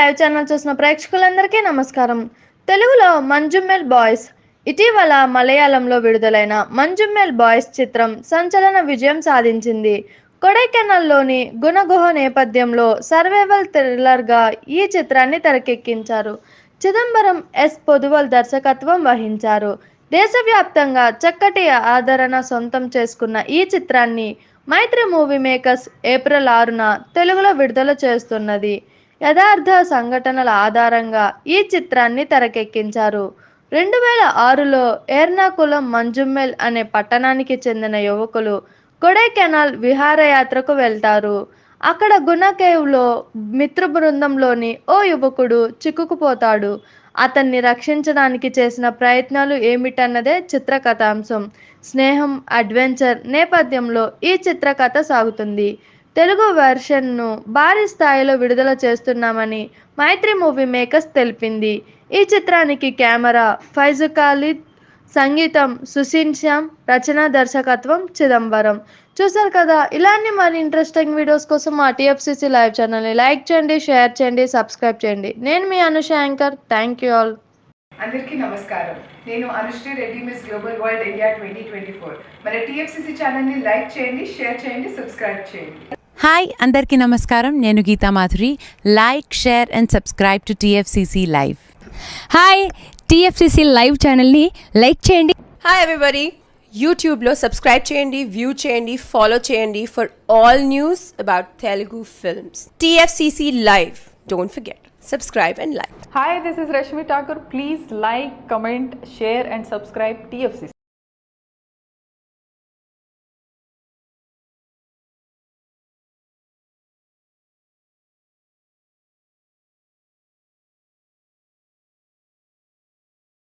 Live channel చూసిన ప్రేక్షకులందరికీ నమస్కారం. తెలుగులో మంజుమ్మల్ బాయ్స్ ఇటీవల మలయాళంలో విడుదలైన మంజుమ్మల్ బాయ్స్ చిత్రం సంచలన విజయం సాధించింది. కొడైకెనాల్లోని గుణగుహ నేపథ్యంలో సర్వైవల్ థ్రిల్లర్గా ఈ చిత్రాన్ని తెరకెక్కించారు. చిదంబరం ఎస్ పొదువల్ దర్శకత్వం వహించారు. దేశవ్యాప్తంగా చక్కటి ఆదరణ సొంతం చేసుకున్న ఈ చిత్రాన్ని మైత్రి మూవీ మేకర్స్ ఏప్రిల్ 6న తెలుగులో విడుదల చేస్తున్నది. యథార్థ సంఘటనల ఆధారంగా ఈ చిత్రాన్ని తెరకెక్కించారు. 2006లో ఎర్నాకులం మంజుమ్మెల్ అనే పట్టణానికి చెందిన యువకులు కొడైకెనాల్ విహారయాత్రకు వెళ్తారు. అక్కడ గుణ కేవ్లో మిత్ర బృందంలోని ఓ యువకుడు చిక్కుకుపోతాడు. అతన్ని రక్షించడానికి చేసిన ప్రయత్నాలు ఏమిటన్నదే చిత్ర కథాంశం. స్నేహం, అడ్వెంచర్ నేపథ్యంలో ఈ చిత్రకథ సాగుతుంది. తెలుగు వెర్షన్ను భారీ స్థాయిలో విడుదల చేస్తున్నామని మైత్రి మూవీ మేకర్స్ తెలిపింది. ఈ చిత్రానికి కెమెరా ఫైజు ఖాలిద్, సంగీతం సుశీన్ శ్యామ్, రచన దర్శకత్వం చిదంబరం. చూసారు కదా, ఇలాంటి మరి ఇంట్రెస్టింగ్ వీడియోస్ కోసం మా టీఎఫ్సీసీ లైవ్ ఛానల్ని లైక్ చేయండి, షేర్ చేయండి, సబ్స్క్రైబ్ చేయండి. నేను మీ Anusha anchor. Thank you all. అందరికీ నమస్కారం. నేను Anushree Reddy, miss global world India 2024. మన టీఎఫ్సీసీ ఛానల్ని లైక్ చేయండి, షేర్ చేయండి, సబ్స్క్రైబ్ చేయండి. హాయ్ అందరికీ నమస్కారం. నేను Geetha Madhuri. Like, share and subscribe to TFCC live. Hi, TFCC live ఛానల్ని లైక్ చేయండి. హాయ్ ఎవ్రీబడి, యూట్యూబ్లో సబ్స్క్రైబ్ చేయండి, వ్యూ చేయండి, ఫాలో చేయండి for all news about Telugu films. TFCC live, don't forget, subscribe and like. Hi, this is Rashmi Thakur. Please like, comment, share and subscribe TFCC.